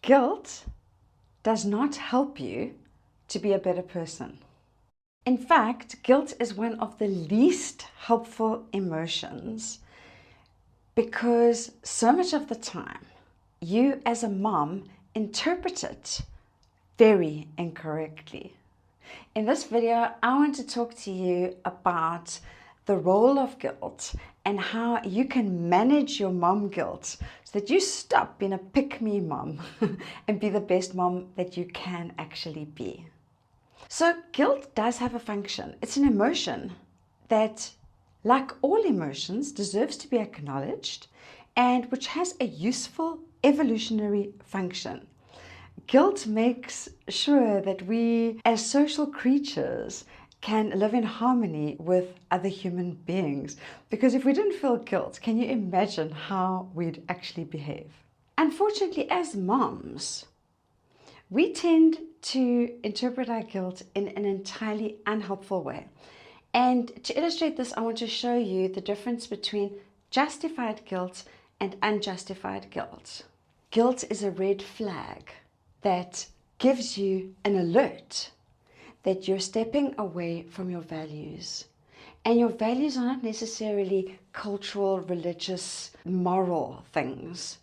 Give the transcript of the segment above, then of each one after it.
Guilt does not help you to be a better person. In fact, guilt is one of the least helpful emotions because so much of the time, you as a mom interpret it very incorrectly. In this video, I want to talk to you about the role of guilt and how you can manage your mom guilt so that you stop being a pick-me mom and be the best mom that you can actually be. So guilt does have a function. It's an emotion that, like all emotions, deserves to be acknowledged and which has a useful evolutionary function. Guilt makes sure that we, as social creatures, can live in harmony with other human beings. Because if we didn't feel guilt, can you imagine how we'd actually behave? Unfortunately, as moms, we tend to interpret our guilt in an entirely unhelpful way. And to illustrate this, I want to show you the difference between justified guilt and unjustified guilt. Guilt is a red flag that gives you an alert that you're stepping away from your values. And your values are not necessarily cultural, religious, moral things.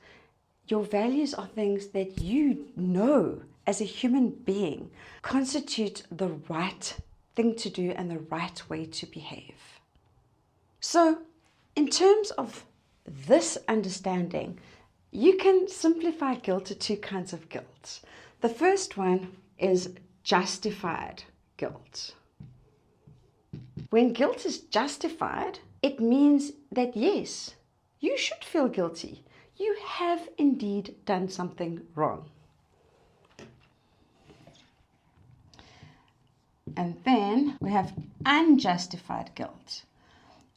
Your values are things that you know as a human being constitute the right thing to do and the right way to behave. So, in terms of this understanding, you can simplify guilt to two kinds of guilt. The first one is justified guilt. When guilt is justified, it means that yes, you should feel guilty. You have indeed done something wrong. And then we have unjustified guilt.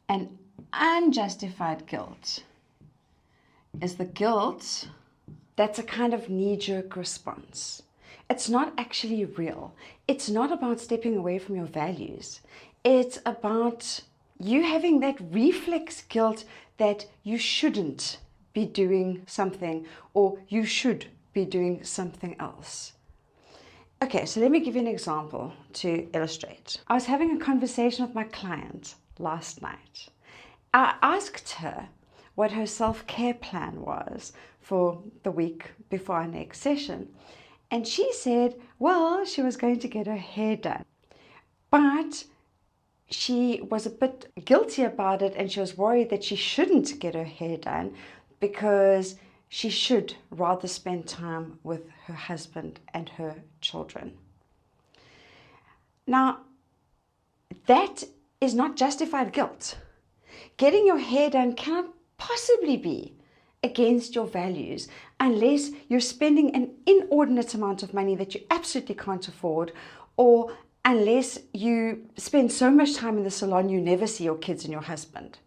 And unjustified guilt is the guilt that's a kind of knee-jerk response. It's not actually real. It's not about stepping away from your values. It's about you having that reflex guilt that you shouldn't be doing something or you should be doing something else. Okay, so let me give you an example to illustrate. I was having a conversation with my client last night. I asked her what her self-care plan was for the week before our next session. And she said, well, she was going to get her hair done. But she was a bit guilty about it and she was worried that she shouldn't get her hair done because she should rather spend time with her husband and her children. Now, that is not justified guilt. Getting your hair done cannot possibly be against your values unless you're spending an inordinate amount of money that you absolutely can't afford, or unless you spend so much time in the salon you never see your kids and your husband.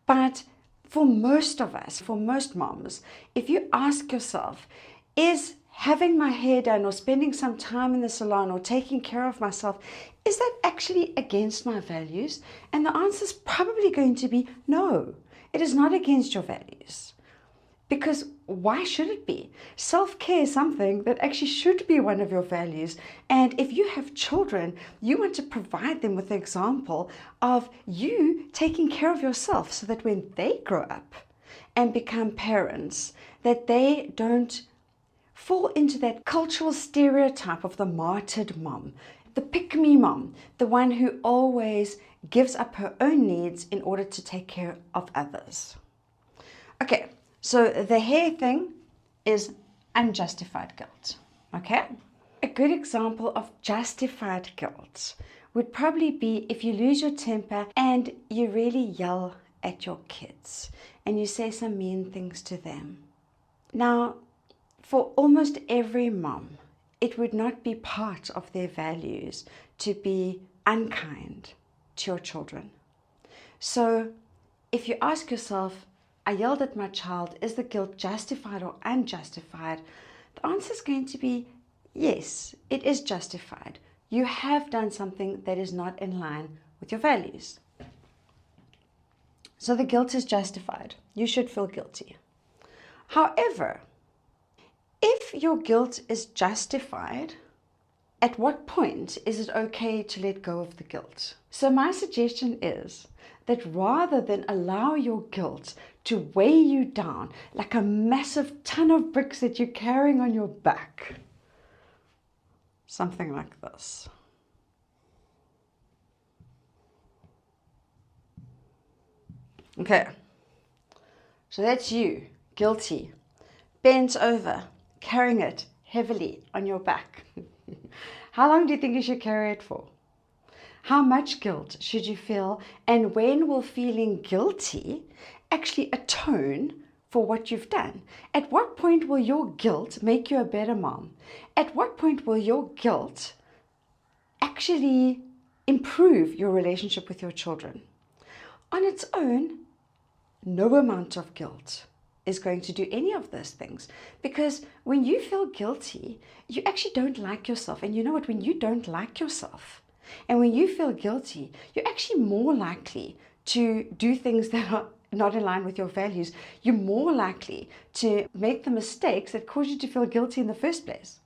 But for most of us, for most moms, if you ask yourself, is having my hair done or spending some time in the salon or taking care of myself, is that actually against my values? And the answer is probably going to be no. It is not against your values. Because why should it be? Self-care is something that actually should be one of your values. And if you have children, you want to provide them with an example of you taking care of yourself so that when they grow up and become parents, that they don't fall into that cultural stereotype of the martyred mom, the pick-me mom, the one who always gives up her own needs in order to take care of others. Okay, so the hair thing is unjustified guilt, okay? A good example of justified guilt would probably be if you lose your temper and you really yell at your kids and you say some mean things to them. Now, for almost every mom, it would not be part of their values to be unkind to your children. So if you ask yourself, I yelled at my child, is the guilt justified or unjustified? The answer is going to be yes, it is justified. You have done something that is not in line with your values. So the guilt is justified. You should feel guilty. However, if if your guilt is justified, at what point is it okay to let go of the guilt? So my suggestion is that rather than allow your guilt to weigh you down like a massive ton of bricks that you're carrying on your back, something like this. Okay, so that's you, guilty, bent over, carrying it heavily on your back. How long do you think you should carry it for? How much guilt should you feel? And when will feeling guilty actually atone for what you've done? At what point will your guilt make you a better mom? At what point will your guilt actually improve your relationship with your children? On its own, no amount of guilt is going to do any of those things, because when you feel guilty, you actually don't like yourself. And you know what? When you don't like yourself and when you feel guilty, you're actually more likely to do things that are not in line with your values. You're more likely to make the mistakes that cause you to feel guilty in the first place.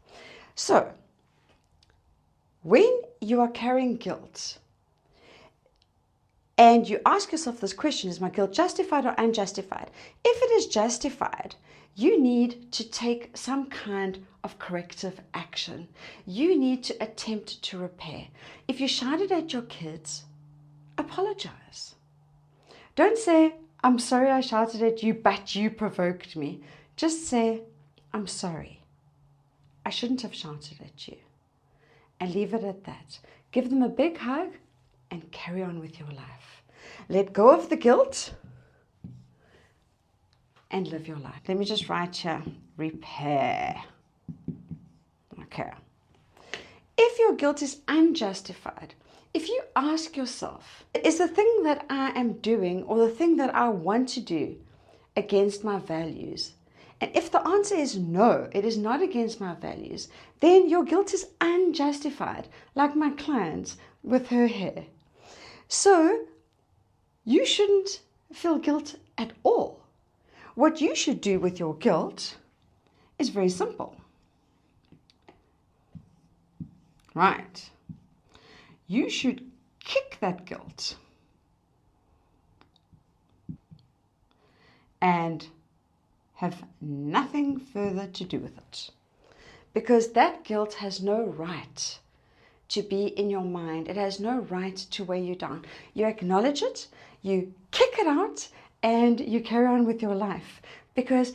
So when you are carrying guilt, and you ask yourself this question, is my guilt justified or unjustified? If it is justified, you need to take some kind of corrective action. You need to attempt to repair. If you shouted at your kids, apologize. Don't say, I'm sorry I shouted at you, but you provoked me. Just say, I'm sorry. I shouldn't have shouted at you. And leave it at that. Give them a big hug and carry on with your life. Let go of the guilt and live your life. Let me just write here, repair. Okay. If your guilt is unjustified, if you ask yourself, is the thing that I am doing or the thing that I want to do against my values? And if the answer is no, it is not against my values, then your guilt is unjustified, like my client with her hair. So you shouldn't feel guilt at all. What you should do with your guilt is very simple. Right. You should kick that guilt and have nothing further to do with it. Because that guilt has no right to be in your mind. It has no right to weigh you down. You acknowledge it, you kick it out, and you carry on with your life. Because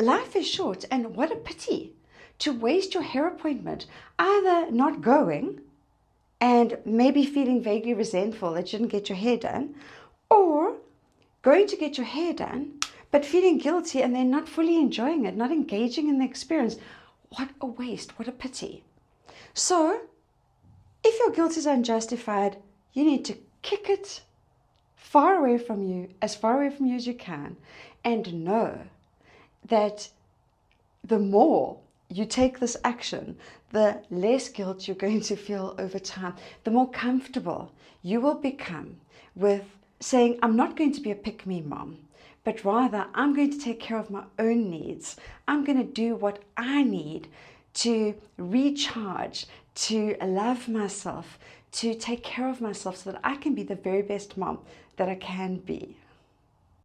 life is short, and what a pity to waste your hair appointment either not going and maybe feeling vaguely resentful that you didn't get your hair done, or going to get your hair done but feeling guilty and then not fully enjoying it, not engaging in the experience. What a waste, what a pity. So if your guilt is unjustified, you need to kick it far away from you, as far away from you as you can, and know that the more you take this action, the less guilt you're going to feel over time, the more comfortable you will become with saying, I'm not going to be a pick-me mom, but rather I'm going to take care of my own needs. I'm going to do what I need to recharge, to love myself, to take care of myself so that I can be the very best mom that I can be.